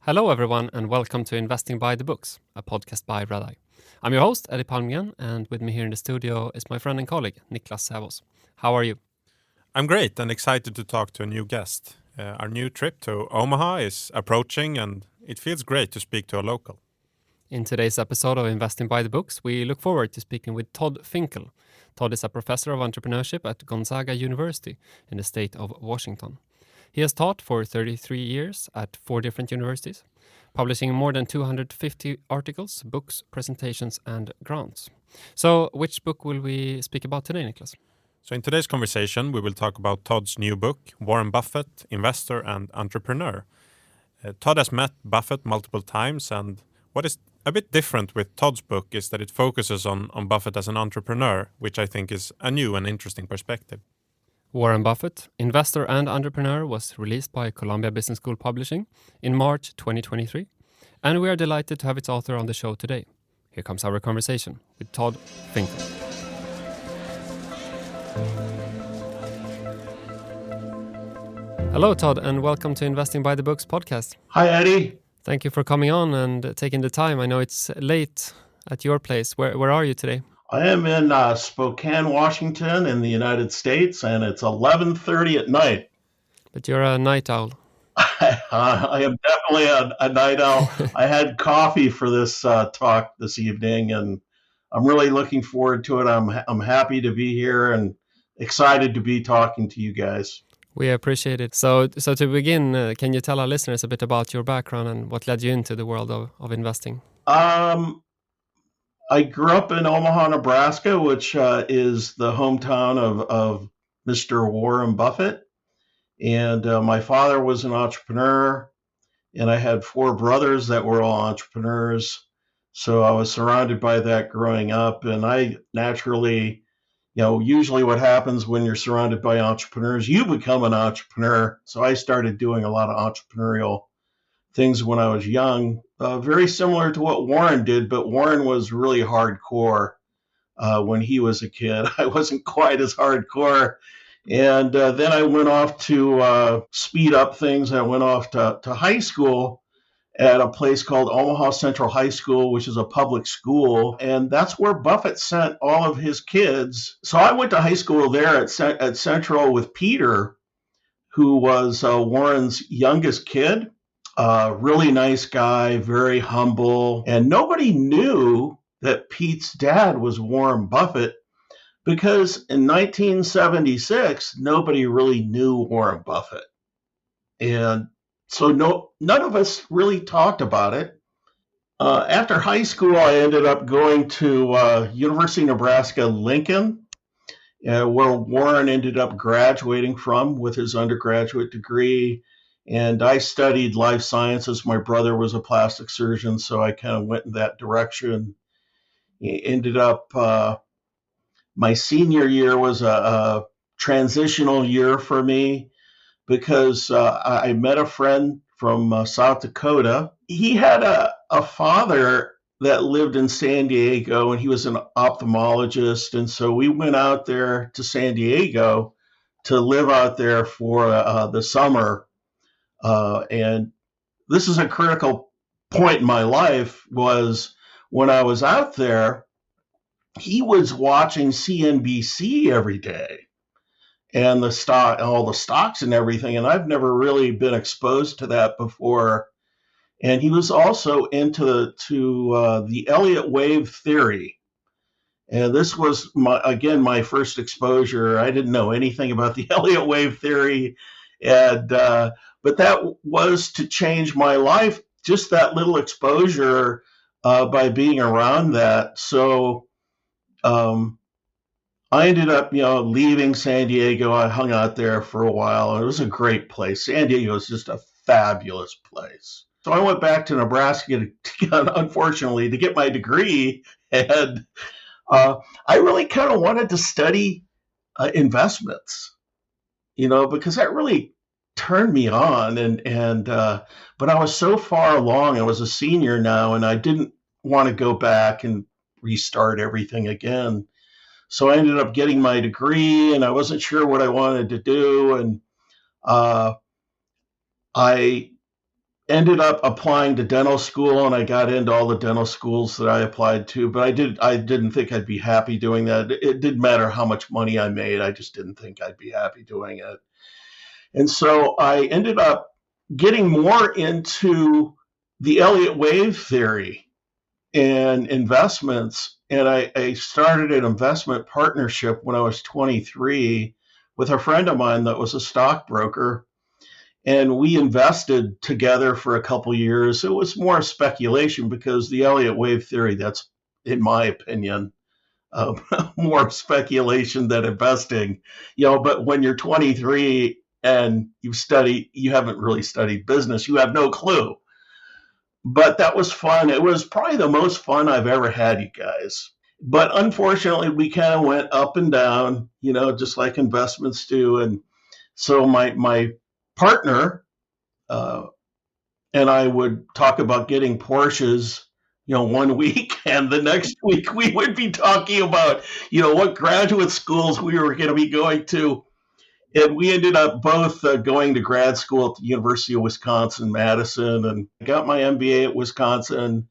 Hello, everyone, and welcome to Investing by the Books, a podcast by Redeye. I'm your host, Eddie Palmgren, and with me here in the studio is my friend and colleague, Niklas. How are you? I'm great and excited to talk to a new guest. Our new trip to Omaha is approaching, and it feels great to speak to a local. In today's episode of Investing by the Books, we look forward to speaking with Todd Finkle. Todd is a professor of entrepreneurship at Gonzaga University in the state of Washington. He has taught for 33 years at 4 different universities, publishing more than 250 articles, books, presentations, and grants. So, which book will we speak about today, Niklas? So in today's conversation, we will talk about Todd's new book, Warren Buffett, Investor and Entrepreneur. Todd has met Buffett multiple times, and what is a bit different with Todd's book is that it focuses on Buffett as an entrepreneur, which I think is a new and interesting perspective. Warren Buffett, Investor and Entrepreneur was released by Columbia Business School Publishing in March 2023, and we are delighted to have its author on the show today. Here comes our conversation with Todd Finkle. Hello, Todd, and welcome to Investing by the Books podcast. Hi, Eddie. Thank you for coming on and taking the time. I know it's late at your place. Where are you today? I am in Spokane, Washington in the United States, and it's 11:30 at night. But you're a night owl. I am definitely a night owl. I had coffee for this talk this evening, and I'm really looking forward to it. I'm happy to be here and excited to be talking to you guys. We appreciate it. So to begin, can you tell our listeners a bit about your background and what led you into the world of investing? I grew up in Omaha, Nebraska, which is the hometown of Mr. Warren Buffett. And my father was an entrepreneur, and I had 4 brothers that were all entrepreneurs. So I was surrounded by that growing up. And I naturally, usually what happens when you're surrounded by entrepreneurs, you become an entrepreneur. So I started doing a lot of entrepreneurial things when I was young, very similar to what Warren did, but Warren was really hardcore when he was a kid. I wasn't quite as hardcore. And then I went off to speed up things. I went off to high school at a place called Omaha Central High School, which is a public school. And that's where Buffett sent all of his kids. So I went to high school there at Central with Peter, who was Warren's youngest kid. Really nice guy, very humble. And nobody knew that Pete's dad was Warren Buffett because in 1976, nobody really knew Warren Buffett. And so none of us really talked about it. After high school, I ended up going to University of Nebraska-Lincoln, where Warren ended up graduating from with his undergraduate degree. And I studied life sciences. My brother was a plastic surgeon, so I kind of went in that direction. Ended up, my senior year was a transitional year for me because I met a friend from South Dakota. He had a father that lived in San Diego, and he was an ophthalmologist. And so we went out there to San Diego to live out there for the summer. And this is a critical point in my life was when I was out there, he was watching CNBC every day and all the stocks and everything. And I've never really been exposed to that before. And he was also into the Elliott wave theory. And this was my first exposure. I didn't know anything about the Elliott wave theory. And, but that was to change my life, just that little exposure by being around that. So I ended up, leaving San Diego. I hung out there for a while. And it was a great place. San Diego is just a fabulous place. So I went back to Nebraska, unfortunately, to get my degree. And I really kind of wanted to study investments, because that really turned me on. But I was so far along. I was a senior now, and I didn't want to go back and restart everything again. So I ended up getting my degree, and I wasn't sure what I wanted to do. And I ended up applying to dental school, and I got into all the dental schools that I applied to, but I didn't think I'd be happy doing that. It didn't matter how much money I made. I just didn't think I'd be happy doing it. And so I ended up getting more into the Elliott wave theory and investments. And I started an investment partnership when I was 23 with a friend of mine that was a stockbroker. And we invested together for a couple years. It was more speculation because the Elliott wave theory, that's, in my opinion, more speculation than investing. But when you're 23 and you haven't really studied business, you have no clue. But that was fun. It was probably the most fun I've ever had, you guys. But unfortunately, we kind of went up and down, just like investments do. And so my partner and I would talk about getting Porsches, one week, and the next week we would be talking about, what graduate schools we were going to be going to. And we ended up both going to grad school at the University of Wisconsin-Madison, and got my MBA at Wisconsin.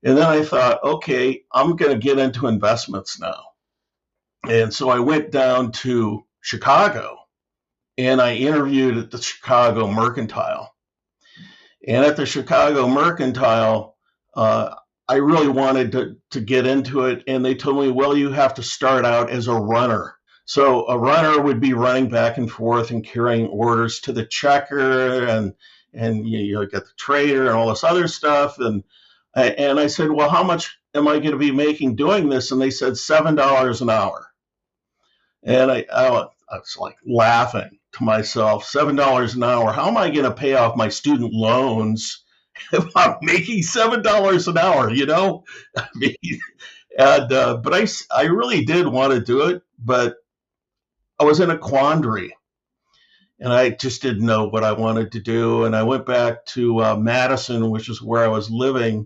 And then I thought, okay, I'm going to get into investments now. And so I went down to Chicago, and I interviewed at the Chicago Mercantile. And at the Chicago Mercantile, I really wanted to get into it. And they told me, well, you have to start out as a runner. So a runner would be running back and forth and carrying orders to the checker, and you get the trader and all this other stuff. And I said, well, how much am I going to be making doing this? And they said $7 an hour. And I was like laughing to myself, $7 an hour. How am I going to pay off my student loans if I'm making $7 an hour? But I really did want to do it, but I was in a quandary, and I just didn't know what I wanted to do. And I went back to Madison, which is where I was living,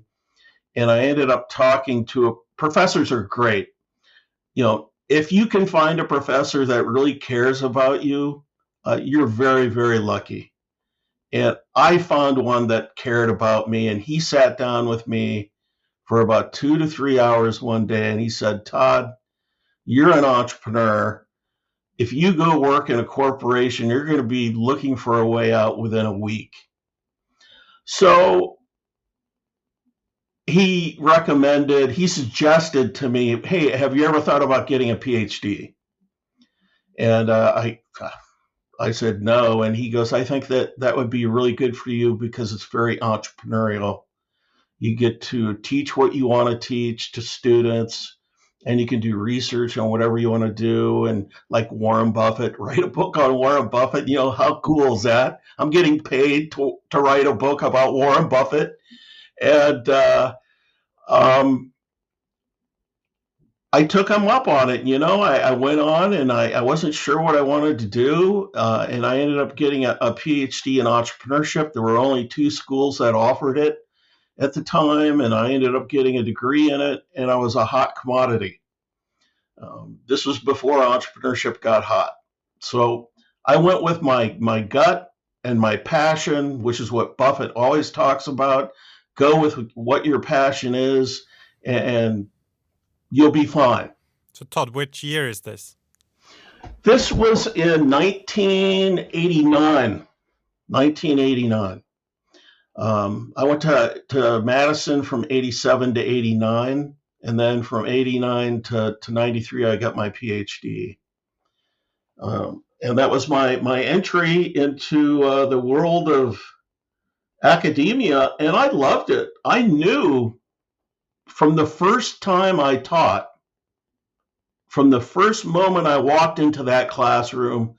and I ended up talking to professors are great. If you can find a professor that really cares about you, you're very, very lucky. And I found one that cared about me, and he sat down with me for about 2 to 3 hours one day, and he said, Todd, you're an entrepreneur. If you go work in a corporation, you're going to be looking for a way out within a week. So he suggested to me, hey, have you ever thought about getting a PhD? And I said no. And he goes, I think that would be really good for you because it's very entrepreneurial. You get to teach what you want to teach to students, and you can do research on whatever you want to do. And like Warren Buffett, write a book on Warren Buffett. How cool is that? I'm getting paid to write a book about Warren Buffett. And I took him up on it. I went on, and I wasn't sure what I wanted to do. And I ended up getting a PhD in entrepreneurship. There were only 2 schools that offered it at the time, and I ended up getting a degree in it, and I was a hot commodity. This was before entrepreneurship got hot. So I went with my gut and my passion, which is what Buffett always talks about. Go with what your passion is, and you'll be fine. So Todd, which year is this? This was in 1989. I went to Madison from 87 to 89, and then from 89 to 93, I got my PhD. And that was my entry into the world of academia, and I loved it. I knew from the first time I taught, from the first moment I walked into that classroom,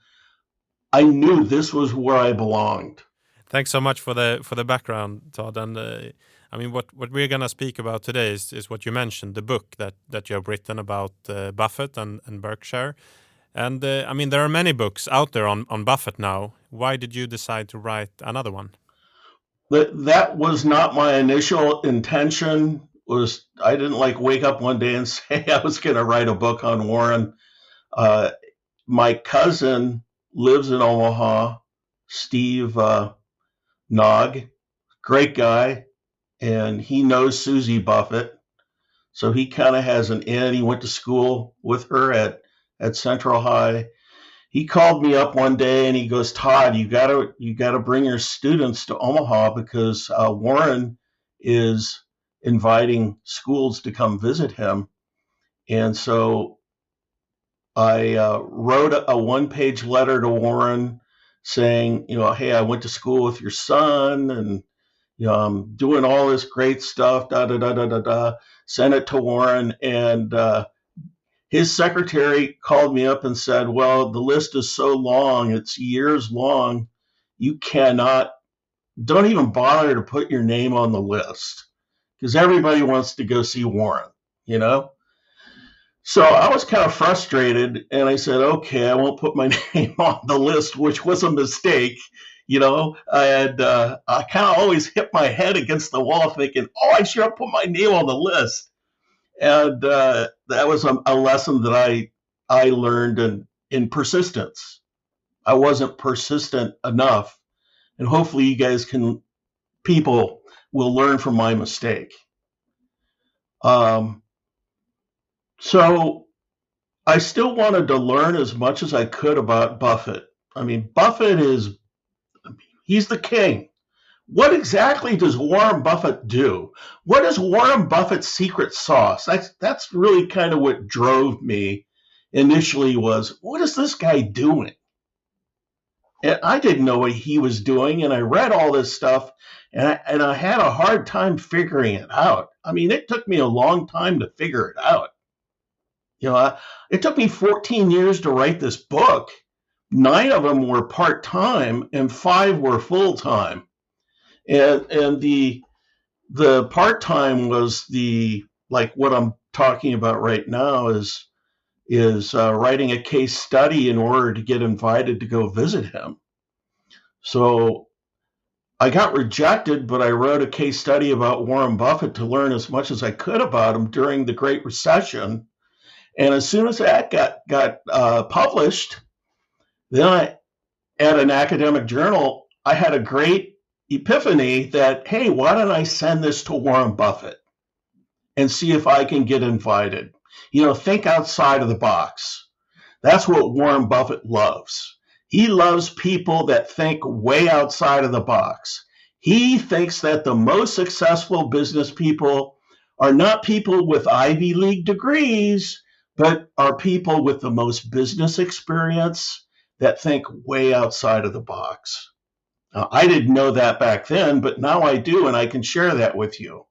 I knew this was where I belonged. Thanks so much for the background, Todd. And what we're going to speak about today is what you mentioned, the book that you have written about Buffett and Berkshire. And there are many books out there on Buffett now. Why did you decide to write another one? That was not my initial intention. I didn't wake up one day and say I was going to write a book on Warren. My cousin lives in Omaha, Steve Nog, great guy, and he knows Susie Buffett. So he kind of has an in. He went to school with her at Central High. He called me up one day and he goes, Todd, you gotta bring your students to Omaha because Warren is inviting schools to come visit him. And so I wrote a one-page letter to Warren saying, hey, I went to school with your son, and I'm doing all this great stuff. Da da da da da da. Sent it to Warren, and his secretary called me up and said, well, the list is so long, it's years long, you don't even bother to put your name on the list because everybody wants to go see Warren, So I was kind of frustrated, and I said, okay, I won't put my name on the list, which was a mistake. I kind of always hit my head against the wall thinking, I should have put my name on the list. And that was a lesson that I learned in persistence. I wasn't persistent enough. And hopefully you guys people will learn from my mistake. So I still wanted to learn as much as I could about Buffett. I mean, he's the king. What exactly does Warren Buffett do? What is Warren Buffett's secret sauce? That's really kind of what drove me initially was, what is this guy doing? And I didn't know what he was doing, and I read all this stuff, and I had a hard time figuring it out. I mean, it took me a long time to figure it out. It took me 14 years to write this book. 9 of them were part-time, and 5 were full-time. And the part-time was like what I'm talking about right now is writing a case study in order to get invited to go visit him. So I got rejected, but I wrote a case study about Warren Buffett to learn as much as I could about him during the Great Recession. And as soon as that got published, then at an academic journal, I had a great epiphany that, hey, why don't I send this to Warren Buffett and see if I can get invited? Think outside of the box. That's what Warren Buffett loves. He loves people that think way outside of the box. He thinks that the most successful business people are not people with Ivy League degrees, but are people with the most business experience that think way outside of the box. Now, I didn't know that back then, but now I do, and I can share that with you.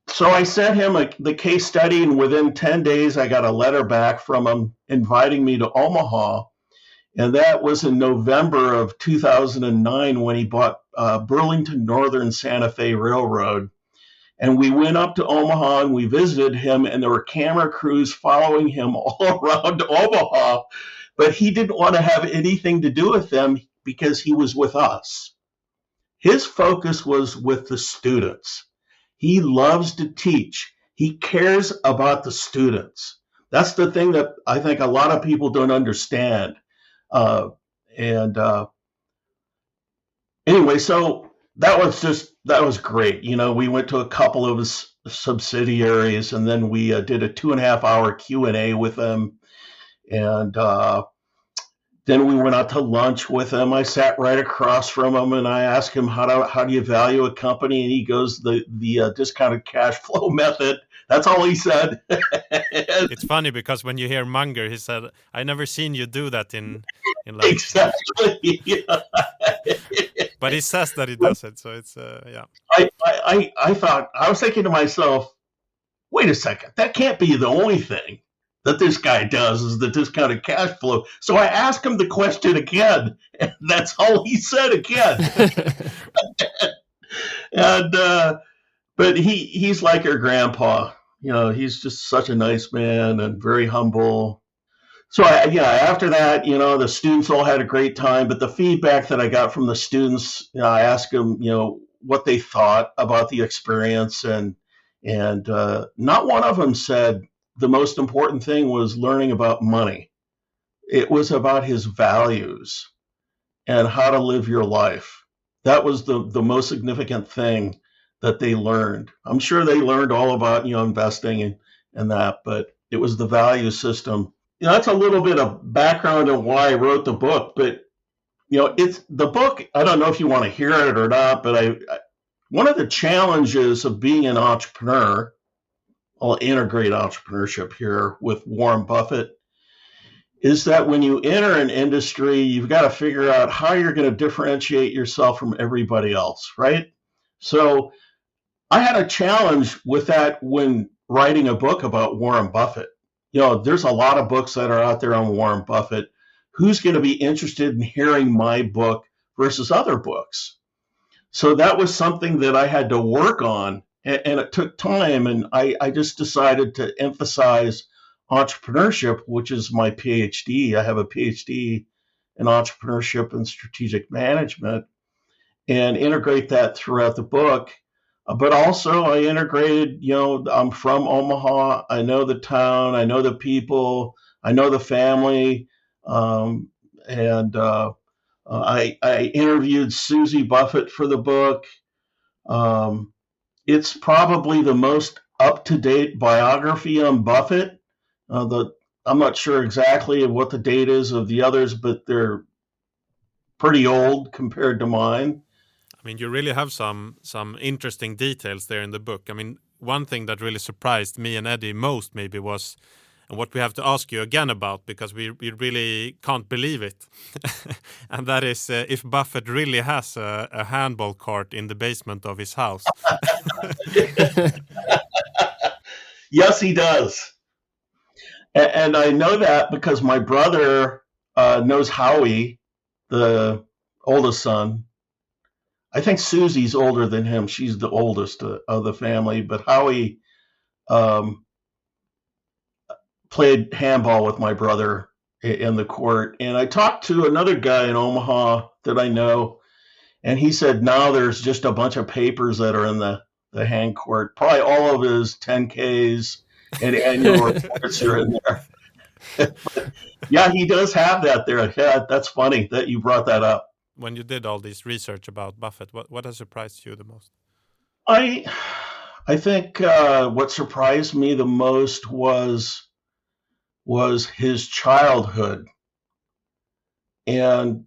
So I sent him the case study, and within 10 days, I got a letter back from him inviting me to Omaha. And that was in November of 2009 when he bought Burlington Northern Santa Fe Railroad. And we went up to Omaha and we visited him, and there were camera crews following him all around Omaha. But he didn't want to have anything to do with them because he was with us. His focus was with the students. He loves to teach. He cares about the students. That's the thing that I think a lot of people don't understand. Anyway, so that was great. We went to a couple of his subsidiaries, and then we did a 2.5-hour Q&A with him. And then we went out to lunch with him. I sat right across from him, and I asked him, how do you value a company? And he goes, the discounted cash flow method. That's all he said. It's funny because when you hear Munger, he said, I never seen you do that in life. Exactly. But he says that he does it. So it's, yeah. I thought, I was thinking to myself, wait a second, that can't be the only thing that this guy does is the discounted cash flow. So I asked him the question again, and that's all he said again. But he's like your grandpa. He's just such a nice man and very humble. So after that, the students all had a great time. But the feedback that I got from the students, I asked them, what they thought about the experience, and not one of them said the most important thing was learning about money. It was about his values and how to live your life. That was the most significant thing that they learned. I'm sure they learned all about, investing and that, but it was the value system. That's a little bit of background on why I wrote the book, but it's the book. I don't know if you want to hear it or not, but one of the challenges of being an entrepreneur, I'll integrate entrepreneurship here with Warren Buffett, is that when you enter an industry, you've got to figure out how you're going to differentiate yourself from everybody else, right? So I had a challenge with that when writing a book about Warren Buffett. There's a lot of books that are out there on Warren Buffett. Who's going to be interested in hearing my book versus other books? So that was something that I had to work on, and it took time. And I just decided to emphasize entrepreneurship, which is my PhD. I have a PhD in entrepreneurship and strategic management, and integrate that throughout the book. But also, I integrated, I'm from Omaha. I know the town, I know the people, I know the family. And I interviewed Susie Buffett for the book. It's probably the most up-to-date biography on Buffett. I'm not sure exactly what the date is of the others, but they're pretty old compared to mine. I mean, you really have some interesting details there in the book. I mean, one thing that really surprised me and Eddie most maybe was, and what we have to ask you again about, because we really can't believe it, and that is if Buffett really has a handball court in the basement of his house. Yes, he does. And I know that because my brother knows Howie, the oldest son. I think Susie's older than him. She's the oldest of the family. But Howie played handball with my brother in the court. And I talked to another guy in Omaha that I know, and he said now there's just a bunch of papers that are in the hand court. Probably all of his 10Ks and annual reports are in there. Yeah, he does have that there. Yeah, that's funny that you brought that up. When you did all this research about Buffett, what has surprised you the most? I think what surprised me the most was his childhood. And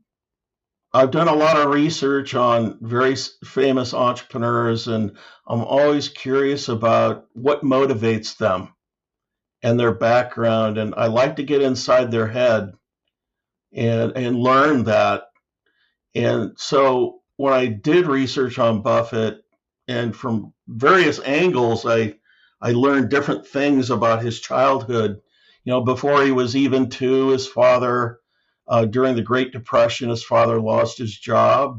I've done a lot of research on very famous entrepreneurs, and I'm always curious about what motivates them and their background. And I like to get inside their head and learn that. And so when I did research on Buffett, and from various angles, I learned different things about his childhood. Before he was even 2, his father, during the Great Depression, his father lost his job,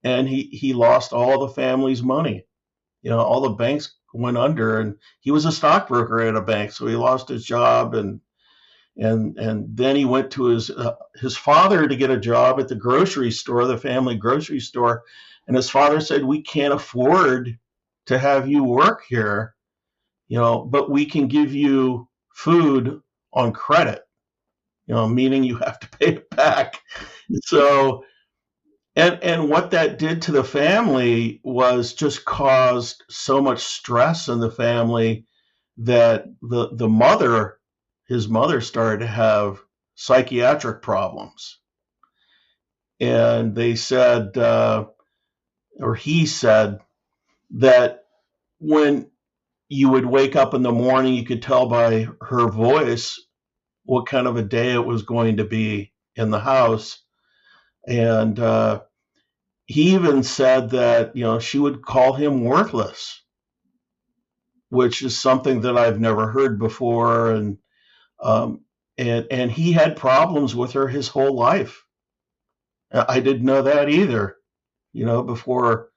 and he lost all the family's money. All the banks went under, and he was a stockbroker at a bank, so he lost his job, and then he went to his father to get a job at the grocery store, the family grocery store, and his father said, "We can't afford to have you work here, but we can give you food on credit, meaning you have to pay it back." So, and what that did to the family was just caused so much stress in the family that his mother started to have psychiatric problems. And they said, or he said, that when you would wake up in the morning, you could tell by her voice what kind of a day it was going to be in the house. And he even said that, she would call him worthless, which is something that I've never heard before. And he had problems with her his whole life. I didn't know that either, before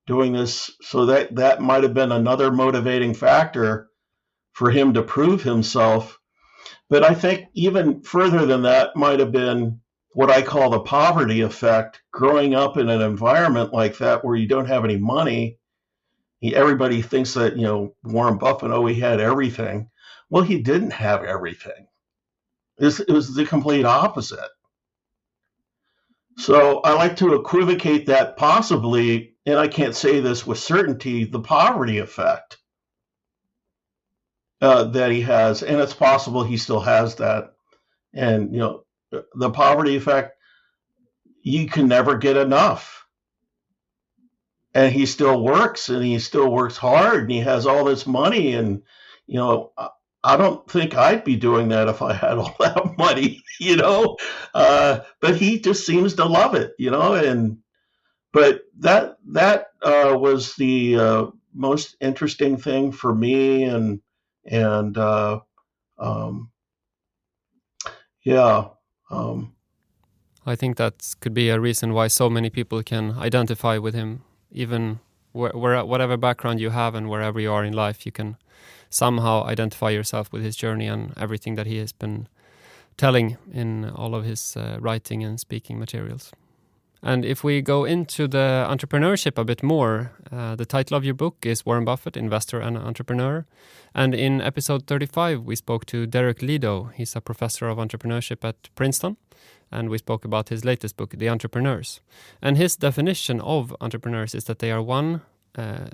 doing this. So that might have been another motivating factor for him to prove himself. But I think even further than that might have been what I call the poverty effect. Growing up in an environment like that where you don't have any money, everybody thinks that, Warren Buffett, he had everything. Well, he didn't have everything. It was the complete opposite. So I like to equivocate that possibly, and I can't say this with certainty, the poverty effect that he has, and it's possible he still has that. And the poverty effect, you can never get enough. And he still works, and he still works hard, and he has all this money, and I don't think I'd be doing that if I had all that money, but he just seems to love it, but that was the most interesting thing for me, and um, yeah. I think that could be a reason why so many people can identify with him, even whatever background you have and wherever you are in life, you can somehow identify yourself with his journey and everything that he has been telling in all of his writing and speaking materials. And if we go into the entrepreneurship a bit more, the title of your book is Warren Buffett, Investor and Entrepreneur. And in episode 35, we spoke to Derek Lido. He's a professor of entrepreneurship at Princeton. And we spoke about his latest book, The Entrepreneurs. And his definition of entrepreneurs is that they are one,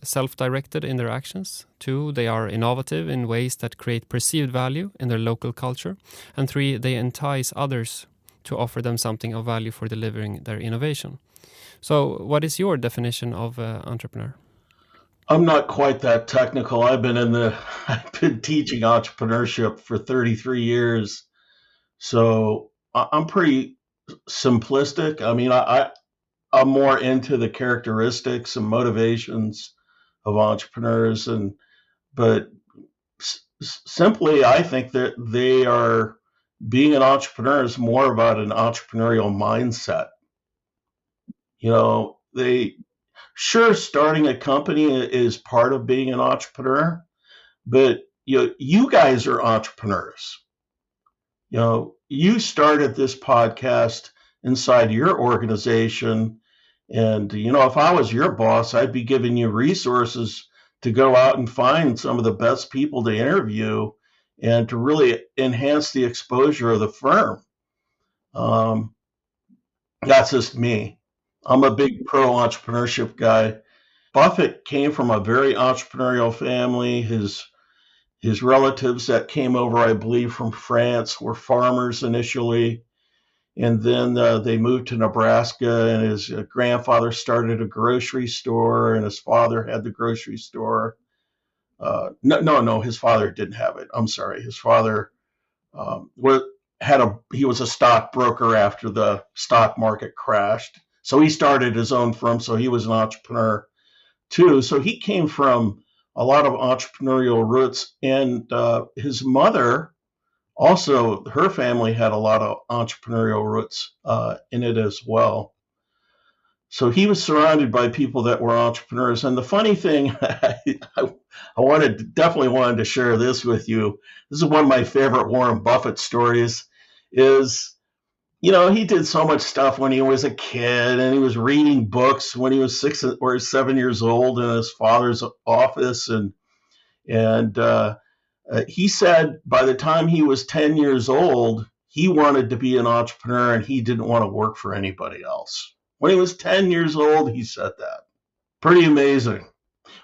self-directed in their actions. 2, they are innovative in ways that create perceived value in their local culture. And 3, they entice others to offer them something of value for delivering their innovation. So what is your definition of entrepreneur? I'm not quite that technical. I've been teaching entrepreneurship for 33 years. So I'm pretty simplistic. I mean, I'm more into the characteristics and motivations of entrepreneurs, but simply, I think that being an entrepreneur is more about an entrepreneurial mindset. Starting a company is part of being an entrepreneur, but you guys are entrepreneurs. You started this podcast inside your organization, and if I was your boss, I'd be giving you resources to go out and find some of the best people to interview and to really enhance the exposure of the firm. That's just me. I'm a big pro entrepreneurship guy. Buffett came from a very entrepreneurial family. His relatives that came over, I believe, from France were farmers initially, and then they moved to Nebraska, and his grandfather started a grocery store, and his father had the grocery store. No, his father didn't have it. I'm sorry. His father he was a stockbroker after the stock market crashed. So he started his own firm, so he was an entrepreneur too. So he came from a lot of entrepreneurial roots, and his mother also, her family had a lot of entrepreneurial roots in it as well. So he was surrounded by people that were entrepreneurs. And the funny thing, I definitely wanted to share this with you. This is one of my favorite Warren Buffett stories. He did so much stuff when he was a kid, and he was reading books when he was 6 or 7 years old in his father's office, and he said by the time he was 10 years old, he wanted to be an entrepreneur and he didn't want to work for anybody else. When he was 10 years old, he said that. Pretty amazing.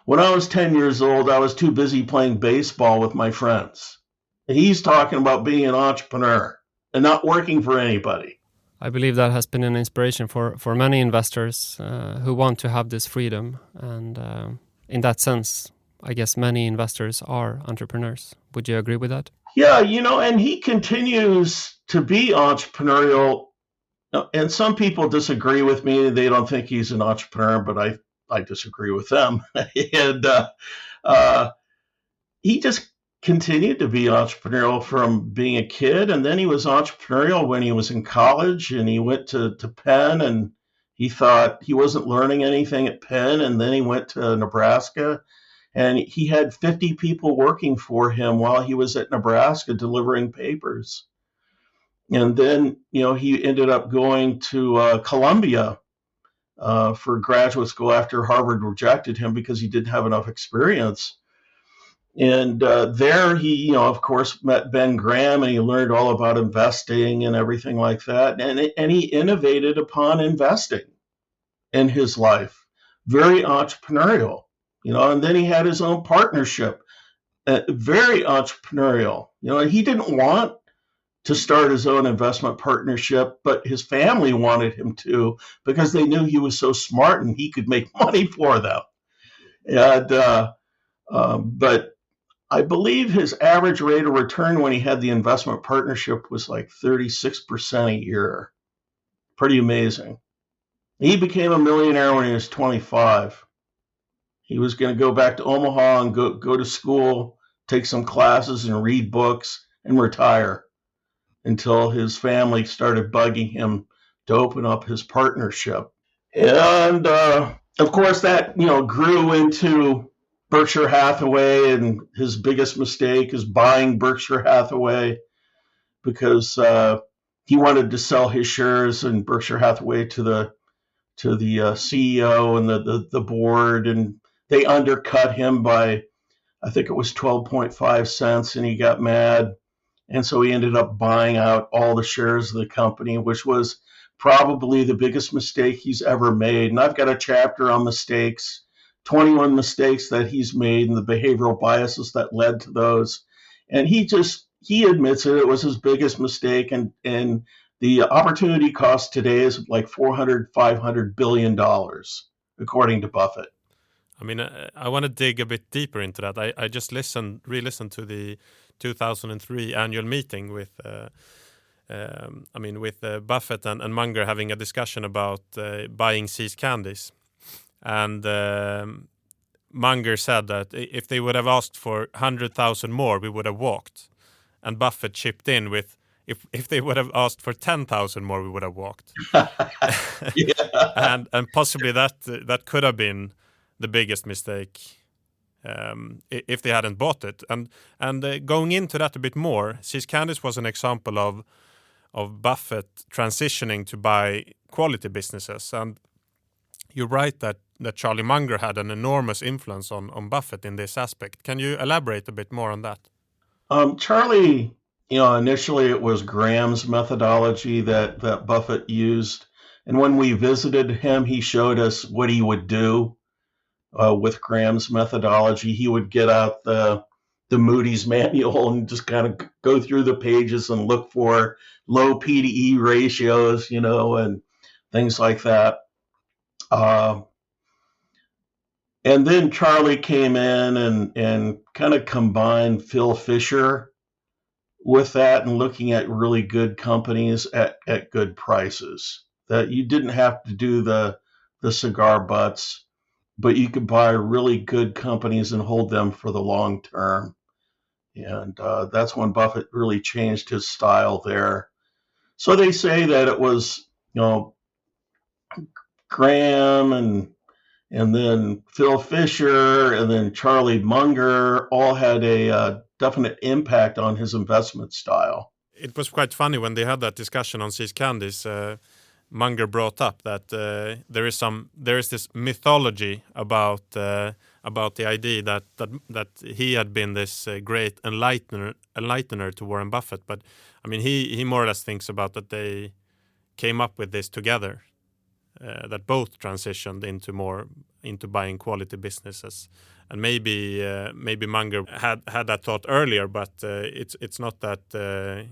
When I was 10 years old, I was too busy playing baseball with my friends. And he's talking about being an entrepreneur and not working for anybody. I believe that has been an inspiration for many investors who want to have this freedom. And in that sense, I guess many investors are entrepreneurs. Would you agree with that? Yeah, and he continues to be entrepreneurial. And some people disagree with me. They don't think he's an entrepreneur, but I disagree with them. And he just continued to be entrepreneurial from being a kid. And then he was entrepreneurial when he was in college, and he went to Penn, and he thought he wasn't learning anything at Penn. And then he went to Nebraska, and he had 50 people working for him while he was at Nebraska delivering papers. And then, he ended up going to Columbia for graduate school after Harvard rejected him because he didn't have enough experience. And there he, of course, met Ben Graham, and he learned all about investing and everything like that. And he innovated upon investing in his life, very entrepreneurial, and then he had his own partnership, very entrepreneurial. He didn't want to start his own investment partnership, but his family wanted him to because they knew he was so smart and he could make money for them. And but I believe his average rate of return when he had the investment partnership was like 36% a year. Pretty amazing. He became a millionaire when he was 25. He was going to go back to Omaha and go to school, take some classes and read books and retire until his family started bugging him to open up his partnership. And of course, that grew into Berkshire Hathaway, and his biggest mistake is buying Berkshire Hathaway because he wanted to sell his shares in Berkshire Hathaway to the CEO and the board, and they undercut him by, I think it was 12.5 cents, and he got mad. And so he ended up buying out all the shares of the company, which was probably the biggest mistake he's ever made. And I've got a chapter on mistakes, 21 mistakes that he's made and the behavioral biases that led to those. And he admits it was his biggest mistake. And the opportunity cost today is like $400-500 billion, according to Buffett. I mean, I want to dig a bit deeper into that. I just re-listened to the 2003 annual meeting with Buffett and Munger having a discussion about buying See's candies. And Munger said that if they would have asked for 100,000 more, we would have walked. And Buffett chipped in with, if they would have asked for 10,000 more, we would have walked. Yeah. And possibly that could have been the biggest mistake if they hadn't bought it. And going into that a bit more, See's Candies was an example of Buffett transitioning to buy quality businesses. And you're right that Charlie Munger had an enormous influence on Buffett in this aspect. Can you elaborate a bit more on that? Charlie, initially it was Graham's methodology that Buffett used. And when we visited him, he showed us what he would do with Graham's methodology. He would get out the Moody's manual and just kind of go through the pages and look for low P/E ratios, and things like that. And then Charlie came in and kind of combined Phil Fisher with that and looking at really good companies at good prices. That you didn't have to do the cigar butts, but you could buy really good companies and hold them for the long term. And that's when Buffett really changed his style there. So they say that it was, Graham and then Phil Fisher and then Charlie Munger all had a definite impact on his investment style. It was quite funny when they had that discussion on See's Candies. Munger brought up that there is this mythology about the idea that he had been this great enlightener to Warren Buffett, but I mean he more or less thinks about that they came up with this together, that both transitioned into buying quality businesses, and maybe Munger had that thought earlier, but it's not that.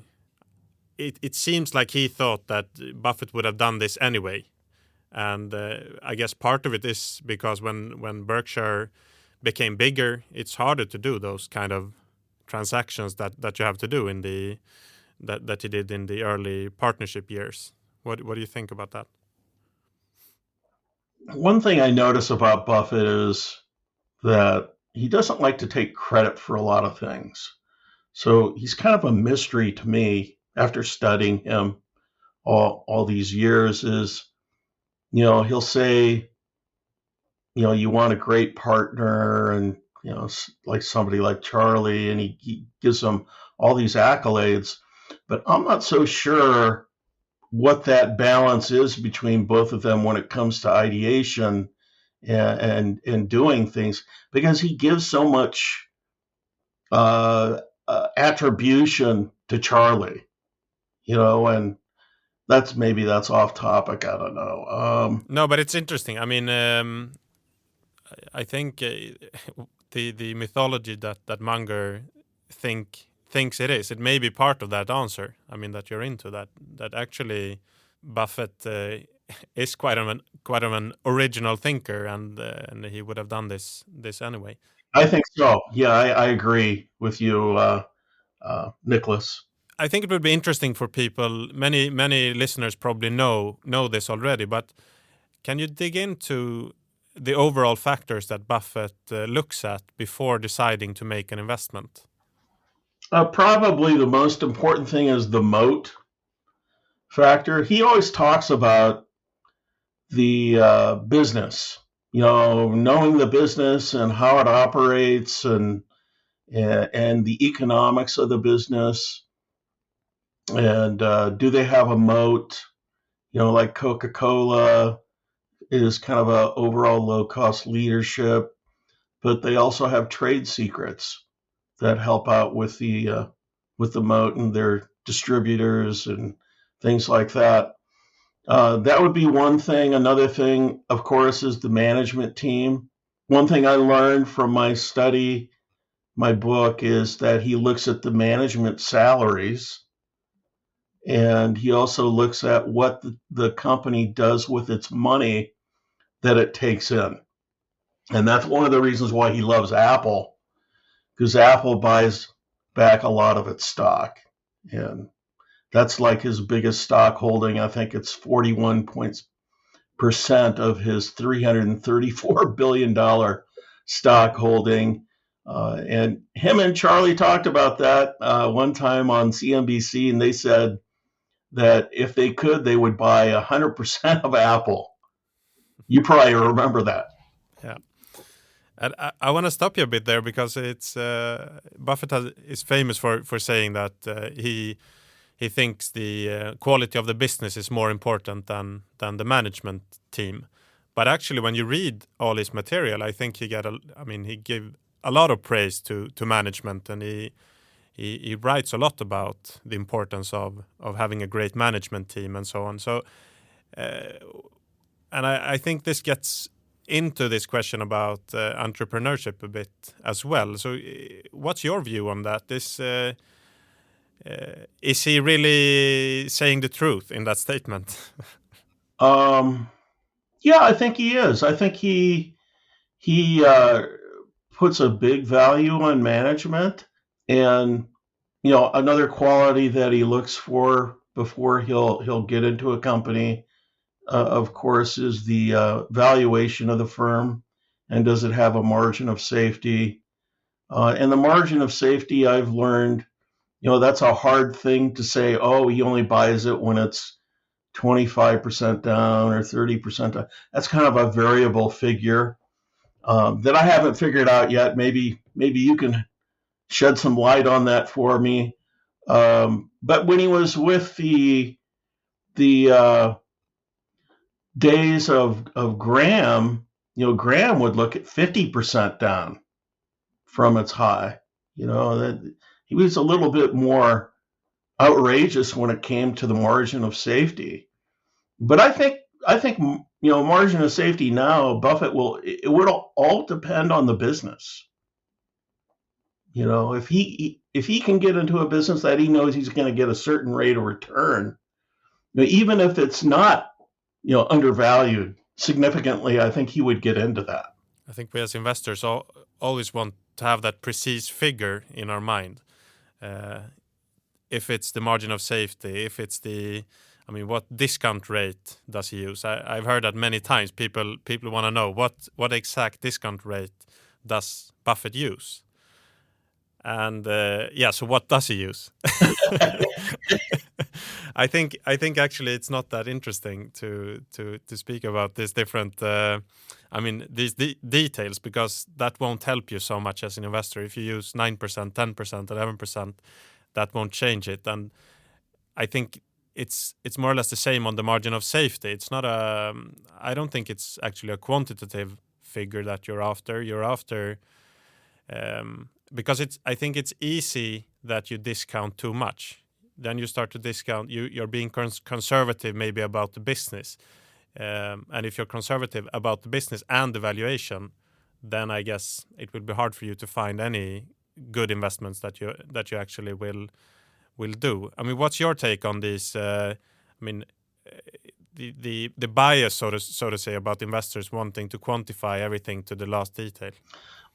It seems like he thought that Buffett would have done this anyway. And I guess part of it is because when Berkshire became bigger, it's harder to do those kind of transactions that you have to do that he did in the early partnership years. What do you think about that? One thing I notice about Buffett is that he doesn't like to take credit for a lot of things. So he's kind of a mystery to me after studying him all these years. Is, he'll say, you want a great partner, and, like somebody like Charlie, and he gives them all these accolades, but I'm not so sure what that balance is between both of them when it comes to ideation and doing things, because he gives so much attribution to Charlie, and that's off topic. I don't know. No, but it's interesting. I mean, I think the mythology that Munger thinks it may be part of that answer. I mean, that you're into that actually Buffett is quite of an original thinker, and he would have done this anyway. I think so. Yeah, I agree with you, Niklas. I think it would be interesting for people. Many listeners probably know this already, but can you dig into the overall factors that Buffett looks at before deciding to make an investment? Probably the most important thing is the moat factor. He always talks about the business, knowing the business and how it operates and the economics of the business. And do they have a moat? Like Coca-Cola is kind of a overall low-cost leadership, but they also have trade secrets that help out with the moat and their distributors and things like that. That would be one thing. Another thing, of course, is the management team. One thing I learned from my book, is that he looks at the management salaries, and he also looks at what the company does with its money that it takes in. And that's one of the reasons why he loves Apple, because Apple buys back a lot of its stock. And that's like his biggest stock holding. I think it's 41% of his $334 billion stock holding. And him and Charlie talked about that one time on CNBC, and they said that if they could, they would buy 100% of Apple. You probably remember that. Yeah. And I want to stop you a bit there, because it's Buffett is famous for saying that he thinks the quality of the business is more important than the management team. But actually, when you read all his material, I think he gave a lot of praise to management, and he writes a lot about the importance of having a great management team and so on. So, and I think this gets into this question about entrepreneurship a bit as well. So, what's your view on that? Is he really saying the truth in that statement? Yeah, I think he is. I think he puts a big value on management, and another quality that he looks for before he'll get into a company, of course, is the valuation of the firm, and does it have a margin of safety? And the margin of safety, I've learned, that's a hard thing to say. Oh, he only buys it when it's 25% down or 30% down. That's kind of a variable figure that I haven't figured out yet. Maybe you can shed some light on that for me. But when he was with the days of Graham, Graham would look at 50% down from its high. That he was a little bit more outrageous when it came to the margin of safety. But I think margin of safety now, Buffett it would all depend on the business. If he can get into a business that he knows he's going to get a certain rate of return, even if it's not undervalued significantly, I think he would get into that. I think we as investors always want to have that precise figure in our mind. If it's the margin of safety, if it's what discount rate does he use? I've heard that many times. People want to know what exact discount rate does Buffett use? And so what does he use? I think actually it's not that interesting to speak about this different these details, because that won't help you so much as an investor. If you use 9%, 10%, 11%, that won't change it. And I think it's more or less the same on the margin of safety. It's not I don't think it's actually a quantitative figure that you're after. You're after because I think it's easy that you discount too much. Then you start to discount. You're being conservative maybe about the business, and if you're conservative about the business and the valuation, then I guess it will be hard for you to find any good investments that you actually will do. I mean, what's your take on these? The bias, so to say, about investors wanting to quantify everything to the last detail.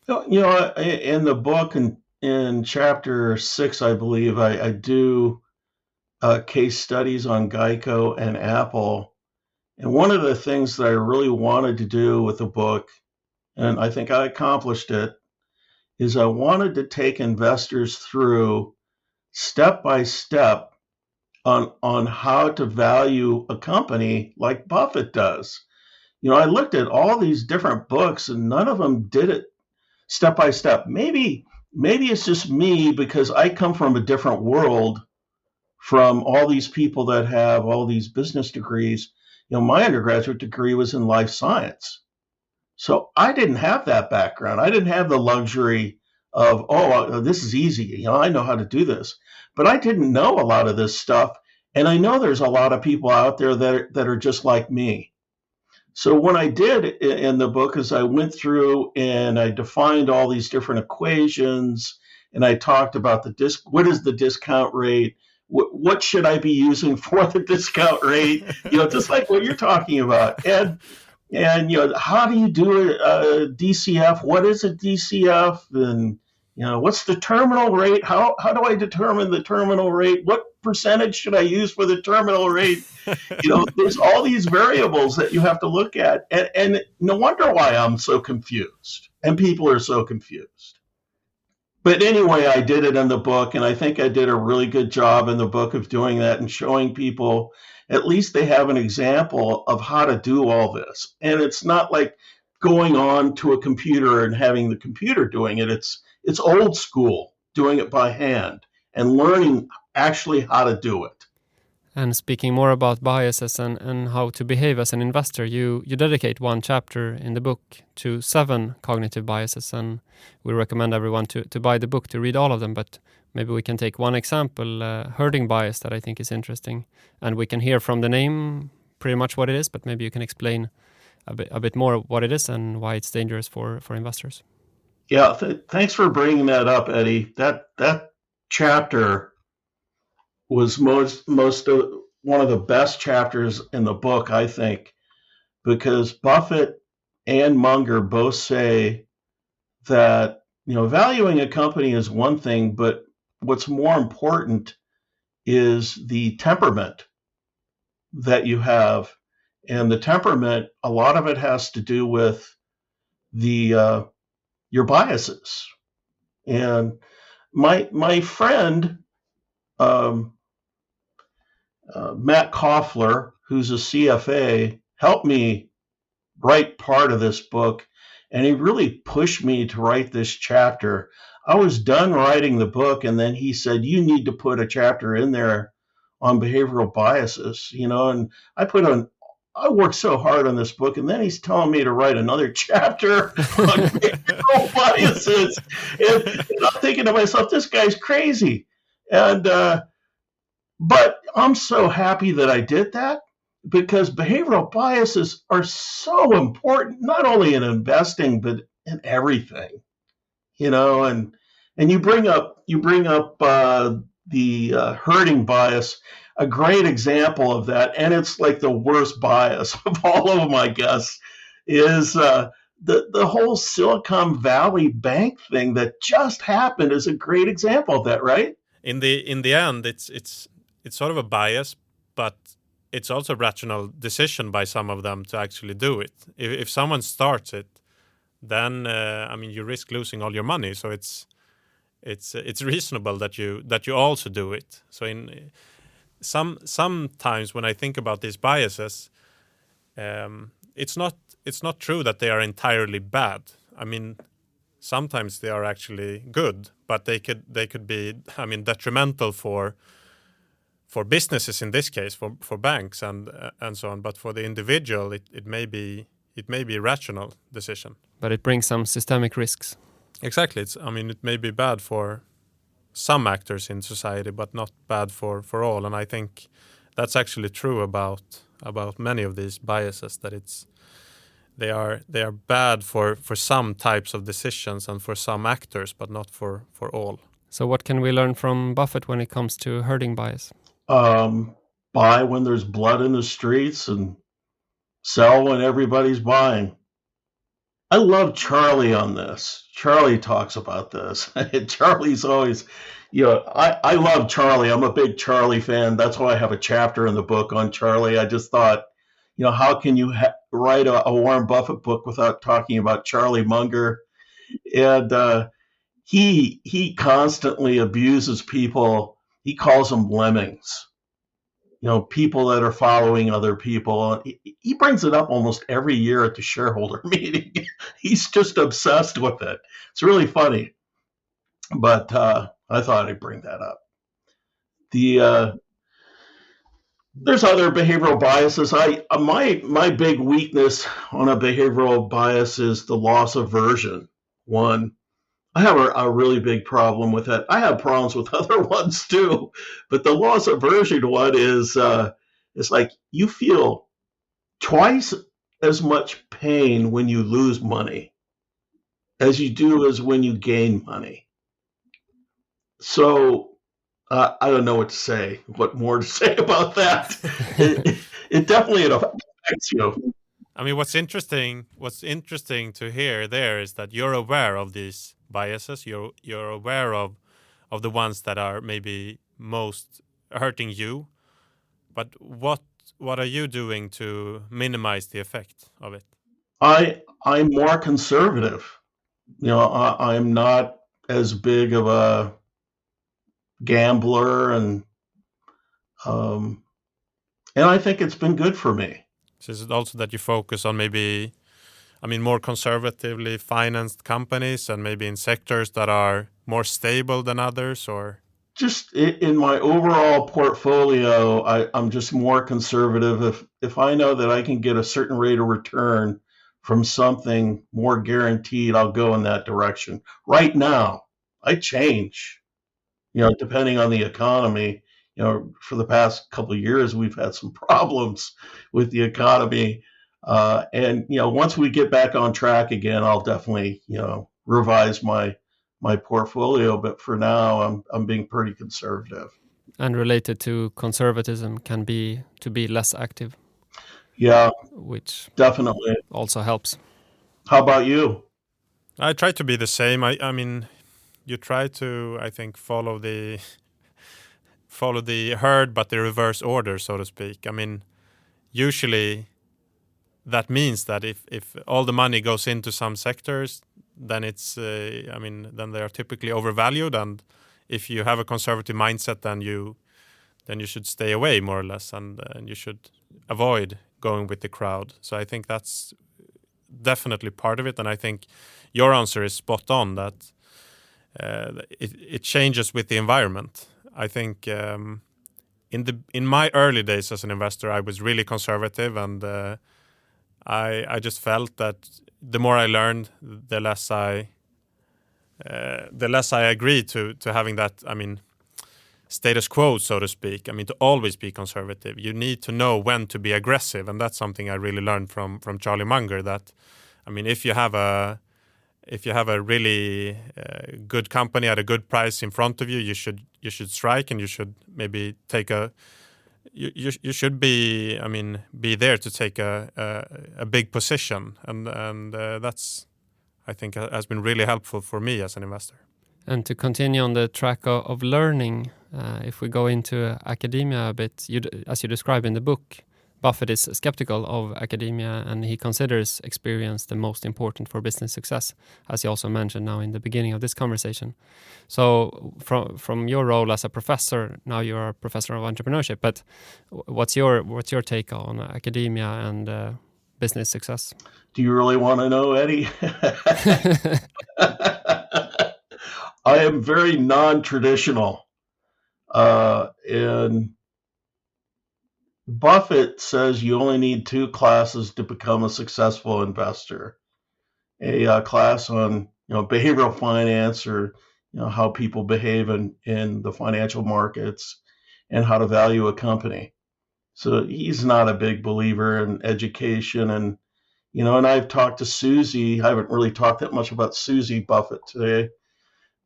In the book, in chapter 6, I believe, I do case studies on Geico and Apple. And one of the things that I really wanted to do with the book, and I think I accomplished it, is I wanted to take investors through step by step on how to value a company like Buffett does. I looked at all these different books and none of them did it step by step. Maybe it's just me because I come from a different world from all these people that have all these business degrees. My undergraduate degree was in life science. So I didn't have that background. I didn't have the luxury of, this is easy. I know how to do this. But I didn't know a lot of this stuff. And I know there's a lot of people out there that are just like me. So what I did in the book is I went through and I defined all these different equations, and I talked about what is the discount rate? What should I be using for the discount rate? Just like what you're talking about. And how do you do a DCF? What is a DCF? And what's the terminal rate? How do I determine the terminal rate? What percentage should I use for the terminal rate? There's all these variables that you have to look at, and no wonder why I'm so confused, and people are so confused. But anyway, I did it in the book, and I think I did a really good job in the book of doing that and showing people at least they have an example of how to do all this. And it's not like going on to a computer and having the computer doing it. It's old school, doing it by hand and learning actually how to do it. And speaking more about biases and how to behave as an investor, you dedicate one chapter in the book to 7 cognitive biases, and we recommend everyone to buy the book to read all of them. But maybe we can take one example, herding bias, that I think is interesting. And we can hear from the name pretty much what it is, but maybe you can explain a bit more what it is and why it's dangerous for investors. Yeah, thanks for bringing that up, Eddie. That chapter was one of the best chapters in the book, I think, because Buffett and Munger both say that valuing a company is one thing, but what's more important is the temperament that you have. And the temperament, a lot of it has to do with your biases. And my friend Matt Koffler, who's a CFA, helped me write part of this book, and he really pushed me to write this chapter. I was done writing the book, and then he said, you need to put a chapter in there on behavioral biases, and I worked so hard on this book, and then he's telling me to write another chapter on behavioral biases. And I'm thinking to myself, this guy's crazy. But I'm so happy that I did that, because behavioral biases are so important, not only in investing, but in everything, and you bring up the herding bias, a great example of that. And it's like the worst bias of all of them, I guess, is the whole Silicon Valley Bank thing that just happened is a great example of that, right? In the end, it's sort of a bias, but it's also a rational decision by some of them to actually do it. If someone starts it, then you risk losing all your money. So it's reasonable that you also do it. So sometimes when I think about these biases, it's not true that they are entirely bad. I mean, sometimes they are actually good, but they could be detrimental for businesses, in this case, for banks and so on. But for the individual, it may be a rational decision. But it brings some systemic risks. Exactly. It may be bad for some actors in society, but not bad for all. And I think that's actually true about many of these biases. That they are bad for some types of decisions and for some actors, but not for all. So what can we learn from Buffett when it comes to herding bias? Buy when there's blood in the streets and sell when everybody's buying. I love Charlie on this. Charlie talks about this. Charlie's always, I love Charlie. I'm a big Charlie fan. That's why I have a chapter in the book on Charlie. I just thought, how can you write a Warren Buffett book without talking about Charlie Munger? And he constantly abuses people. He calls them lemmings. People that are following other people. He brings it up almost every year at the shareholder meeting. He's just obsessed with it. It's really funny. But I thought I'd bring that up. There's other behavioral biases. My big weakness on a behavioral bias is the loss aversion one. I have a really big problem with that. I have problems with other ones too, but the loss aversion one is it's like you feel twice as much pain when you lose money as you do as when you gain money. So I don't know what more to say about that. It definitely affects you. What's interesting to hear there is that you're aware of these biases. You're aware of the ones that are maybe most hurting you. But what are you doing to minimize the effect of it? I'm more conservative. I'm not as big of a gambler, and I think it's been good for me. So is it also that you focus on more conservatively financed companies and maybe in sectors that are more stable than others, or? Just in my overall portfolio, I'm just more conservative. If I know that I can get a certain rate of return from something more guaranteed, I'll go in that direction. Right now, I change, depending on the economy. For the past couple of years, we've had some problems with the economy. And once we get back on track again, I'll definitely, revise my portfolio. But for now, I'm being pretty conservative. And related to conservatism can be to be less active. Yeah, which definitely also helps. How about you? I try to be the same. You try to, I think, follow the herd, but the reverse order, so to speak. Usually that means that if all the money goes into some sectors, then it's then they are typically overvalued, and if you have a conservative mindset, then you should stay away more or less, and you should avoid going with the crowd. So I think that's definitely part of it, and I think your answer is spot on, that it changes with the environment. I think in my early days as an investor, I was really conservative, and I just felt that the more I learned, the less I agreed to having that. Status quo, so to speak. To always be conservative, you need to know when to be aggressive, and that's something I really learned from Charlie Munger. That, if you have a really good company at a good price in front of you, you should strike, and you should maybe take you should be there to take a big position, and that's, I think, has been really helpful for me as an investor. And to continue on the track of learning, if we go into academia a bit, as you describe in the book, Buffett is skeptical of academia, and he considers experience the most important for business success, as you also mentioned now in the beginning of this conversation. So from your role as a professor, now you're a professor of entrepreneurship, but what's your take on academia and business success? Do you really want to know, Eddie? I am very non-traditional, and Buffett says you only need 2 classes to become a successful investor: a class on behavioral finance, or how people behave in the financial markets and how to value a company. So he's not a big believer in education. And I've talked to Susie. I haven't really talked that much about Susie Buffett today,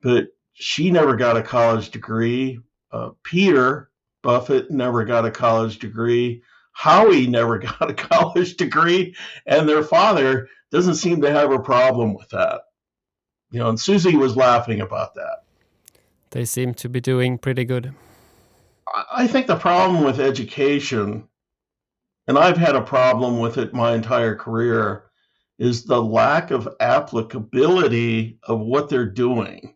but she never got a college degree. Peter Buffett never got a college degree. Howie never got a college degree, and their father doesn't seem to have a problem with that. And Susie was laughing about that. They seem to be doing pretty good. I think the problem with education, and I've had a problem with it my entire career, is the lack of applicability of what they're doing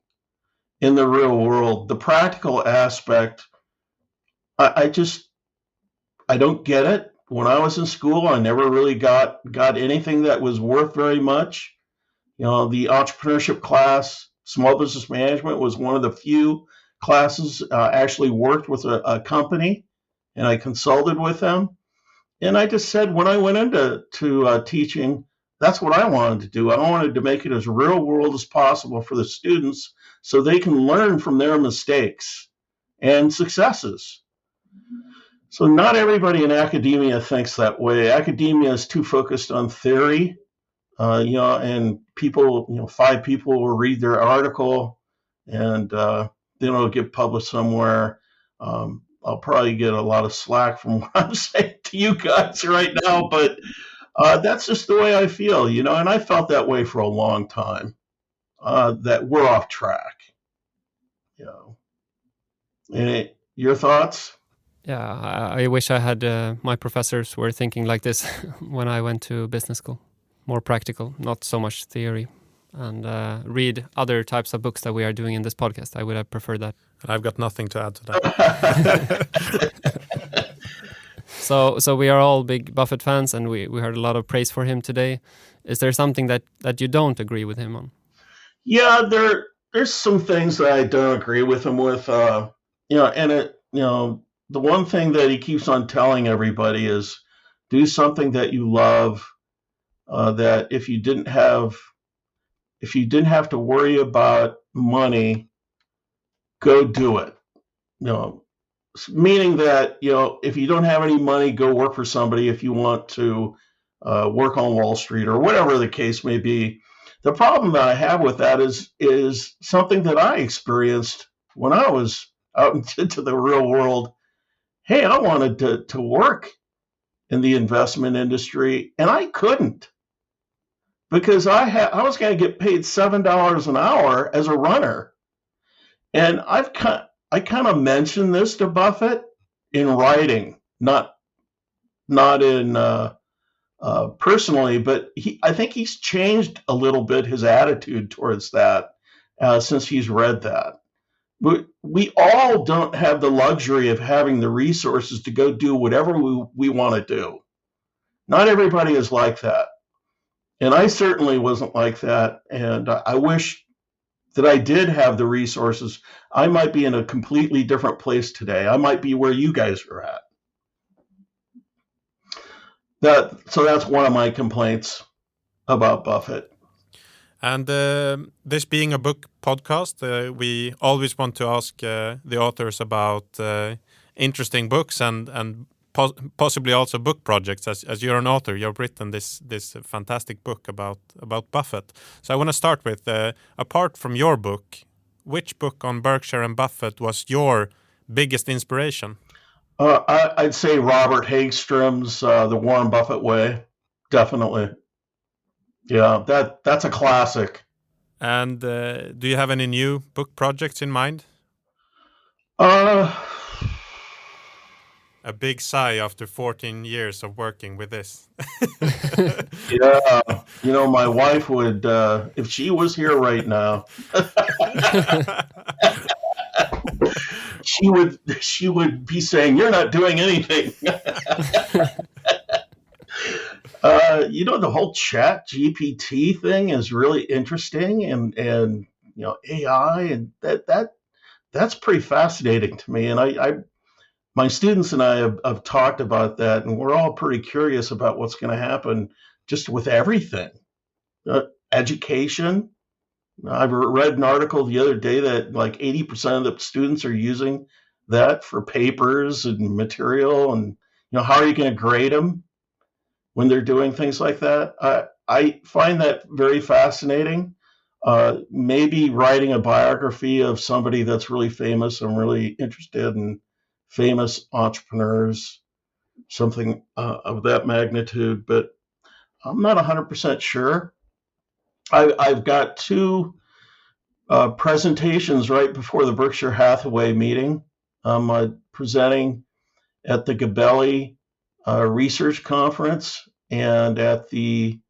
in the real world. The practical aspect, I don't get it. When I was in school, I never really got anything that was worth very much. The entrepreneurship class, small business management, was one of the few classes actually worked with a company, and I consulted with them. And I just said, when I went into teaching, that's what I wanted to do. I wanted to make it as real world as possible for the students so they can learn from their mistakes and successes. So not everybody in academia thinks that way. Academia is too focused on theory, and people, 5 people will read their article, and then it'll get published somewhere. I'll probably get a lot of slack from what I'm saying to you guys right now, but that's just the way I feel, and I felt that way for a long time, that we're off track. Your thoughts? Yeah, I wish I had my professors were thinking like this when I went to business school. More practical, not so much theory. And read other types of books that we are doing in this podcast. I would have preferred that. I've got nothing to add to that. So we are all big Buffett fans, and we heard a lot of praise for him today. Is there something that you don't agree with him on? Yeah, there's some things that I don't agree with him with. The one thing that he keeps on telling everybody is do something that you love. That if you didn't have to worry about money, go do it. Meaning that, if you don't have any money, go work for somebody if you want to work on Wall Street or whatever the case may be. The problem that I have with that is something that I experienced when I was out into the real world. Hey, I wanted to work in the investment industry, and I couldn't, because I was going to get paid $7 an hour as a runner. And I kind of mentioned this to Buffett in writing, not in personally, but I think he's changed a little bit his attitude towards that since he's read that. We all don't have the luxury of having the resources to go do whatever we want to do. Not everybody is like that. And I certainly wasn't like that. And I wish that I did have the resources. I might be in a completely different place today. I might be where you guys are at. So that's one of my complaints about Buffett. And this being a book podcast, we always want to ask the authors about interesting books and possibly also book projects. As you're an author, you've written this fantastic book about Buffett. So I want to start with, apart from your book, which book on Berkshire and Buffett was your biggest inspiration? I'd say Robert Hagstrom's The Warren Buffett Way, definitely. Yeah, that's a classic. And do you have any new book projects in mind? A big sigh after 14 years of working with this. Yeah, my wife would, if she was here right now, she would be saying, "You're not doing anything." The whole Chat GPT thing is really interesting, and AI, and that's pretty fascinating to me. And my students and I have talked about that, and we're all pretty curious about what's going to happen just with everything, education, I've read an article the other day that like 80% of the students are using that for papers and material. And, how are you going to grade them when they're doing things like that? I find that very fascinating. Maybe writing a biography of somebody that's really famous. I'm really interested in famous entrepreneurs, something of that magnitude, but I'm not 100% sure. I've got two presentations right before the Berkshire Hathaway meeting. I'm presenting at the Gabelli Research Conference and at the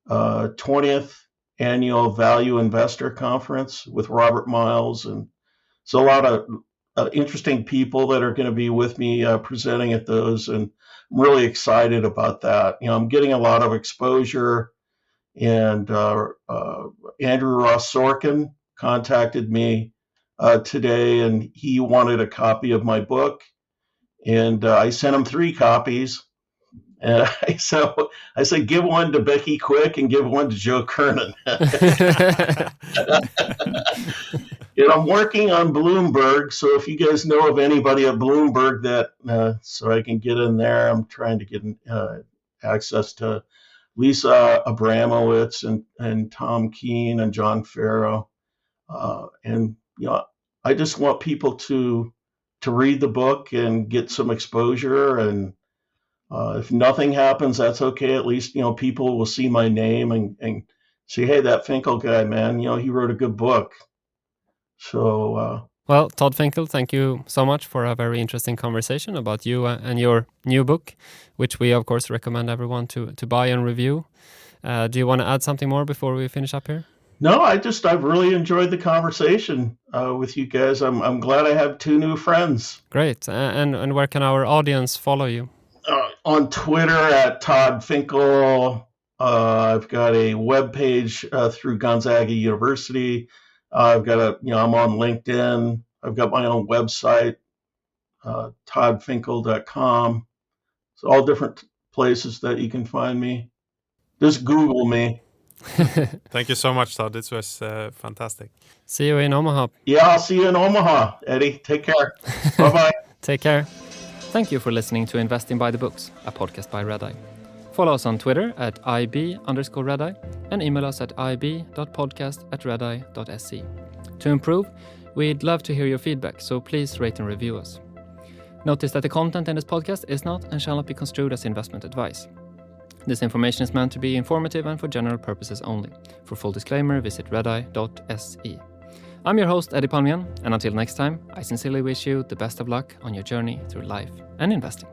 20th Annual Value Investor Conference with Robert Miles. And so a lot of interesting people that are going to be with me presenting at those. And I'm really excited about that. I'm getting a lot of exposure. And Andrew Ross Sorkin contacted me today, and he wanted a copy of my book. And I sent him 3 copies. And I said, give one to Becky Quick and give one to Joe Kernan. And I'm working on Bloomberg. So if you guys know of anybody at Bloomberg that, so I can get in there, I'm trying to get access to Lisa Abramowitz and Tom Keene and John Farrow. And, I just want people to read the book and get some exposure. And if nothing happens, that's okay. At least, people will see my name and say, hey, that Finkle guy, man, he wrote a good book. So, well, Todd Finkle, thank you so much for a very interesting conversation about you and your new book, which we, of course, recommend everyone to buy and review. Do you want to add something more before we finish up here? No, I've really enjoyed the conversation with you guys. I'm glad I have 2 new friends. Great. And where can our audience follow you? On Twitter at Todd Finkle. I've got a webpage through Gonzaga University. I've got I'm on LinkedIn. I've got my own website, toddfinkle.com. It's all different places that you can find me. Just Google me. Thank you so much, Todd. This was fantastic. See you in Omaha. Yeah, I'll see you in Omaha, Eddie. Take care. Bye-bye. Take care. Thank you for listening to Investing by the Books, a podcast by Redeye. Follow us on Twitter at IB_Redeye and email us at ib.podcast@redeye.se. To improve, we'd love to hear your feedback, so please rate and review us. Notice that the content in this podcast is not and shall not be construed as investment advice. This information is meant to be informative and for general purposes only. For full disclaimer, visit redeye.se. I'm your host, Eddie Palmian, and until next time, I sincerely wish you the best of luck on your journey through life and investing.